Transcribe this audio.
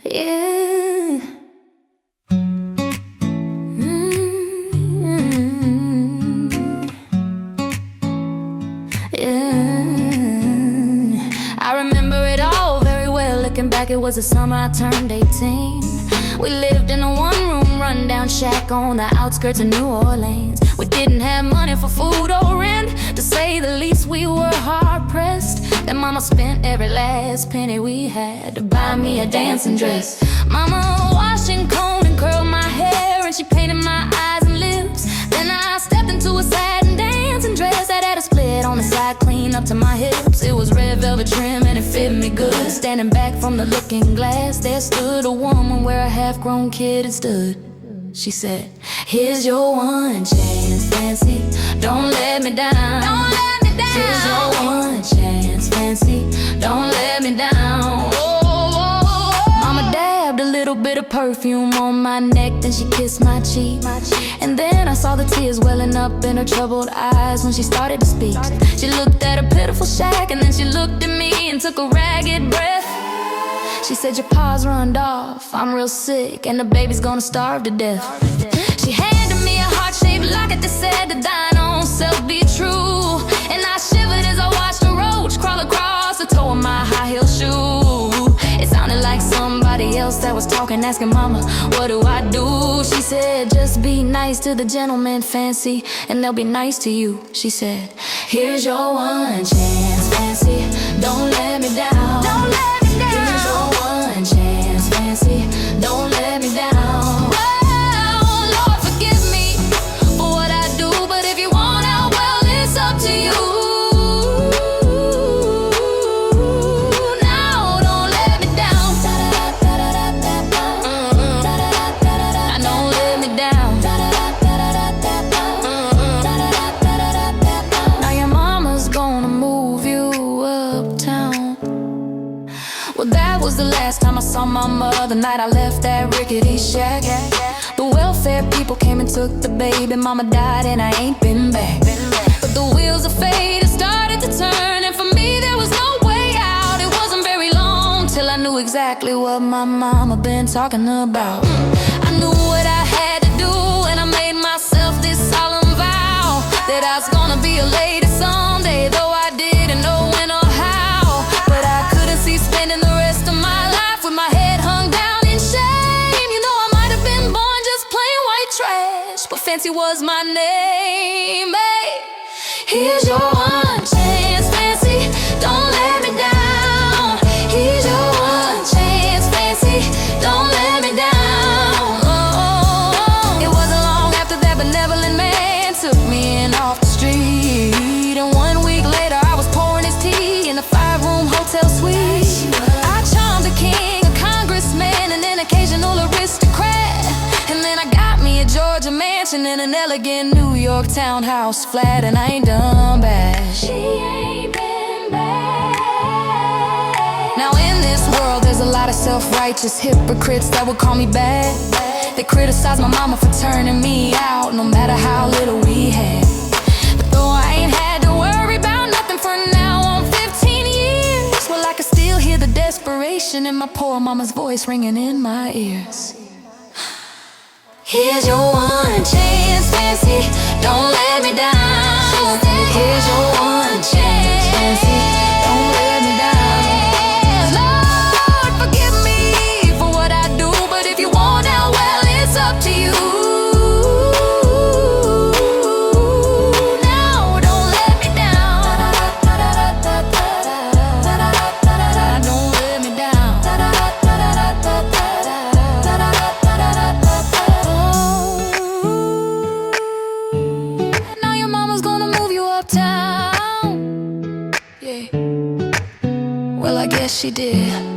Yeah. Yeah. I remember it all very well. Looking back, it was the summer I turned 18. We lived in a one-room rundown shack on the outskirts of New Orleans. We didn't have money for food or rent. To say the least, we were hard-pressed. Then mama spent every last penny we had to buy me a dancing dress. Mama washed and combed and curled my hair, and she painted my eyes and lips. Then I stepped into a satin dancing dress that had a split on the side clean up to my hips. It was red velvet trim and it fit me good. Standing back from the looking glass, there stood a woman where a half-grown kid had stood. She said, "Here's your one chance, fancy. Don't let me down. Don't let me down. Here's your one chance, fancy. Don't let me down." Mama dabbed a little bit of perfume on my neck, then she kissed my cheek. And then I saw the tears welling up in her troubled eyes when she started to speak. She looked at her pitiful shack, and then she looked at me and took a ragged breath. She said, "Your pa's runned off, I'm real sick, and the baby's gonna starve to death." She handed me a heart-shaped locket that said to thine own self be true. And I shivered as I watched a roach crawl across the toe of my high-heel shoe. It sounded like somebody else that was talking, asking mama, "What do I do?" She said, "Just be nice to the gentleman, fancy, and they'll be nice to you." She said, "Here's your one chance, fancy. Don't let me down. Don't let me down. Here's your one chance, fancy. Don't let me down." Oh, Lord, forgive me for what I do, but if you want out, well, it's up to you. Well, that was the last time I saw mama, the night I left that rickety shack. The welfare people came and took the baby. Mama died and I ain't been back. But the wheels of fate had started to turn, and for me there was no way out. It wasn't very long till I knew exactly what my mama been talking about. I knew what I had to do, and I made myself this solemn vow that I was gonna be a lady someday, though I didn't know when or how. But I couldn't see spending the rest of my life with my head hung down in shame. You know, I might have been born just plain white trash, but fancy was my name. Hey, here's your one chance, fancy. Don't let me down. Here's your one chance, fancy. Don't let me down. Oh, it wasn't long after that benevolent man took me in off the street, and 1 week later I was pouring his tea in a 5-room hotel suite. I charmed a king, a congressman, and an occasional aristocrat. And then I got me a Georgia mansion and an elegant New York townhouse flat, and I ain't done bad. She ain't been bad. Now in this world there's a lot of self-righteous hypocrites that would call me bad. They criticize my mama for turning me out, no matter how little we had. But though I ain't had to worry about nothing for now on 15 years, well, I can still hear the desperation in my poor mama's voice ringing in my ears. Here's your one chance, fancy. Don't let me down. Here's your one chance, fancy. Don't let me down. Lord, forgive me for what I do, but if you want out, well, it's up to you. Now, don't let me down. Don't let me down. Now your mama's gonna move you uptown. Yeah. Well, I guess she did.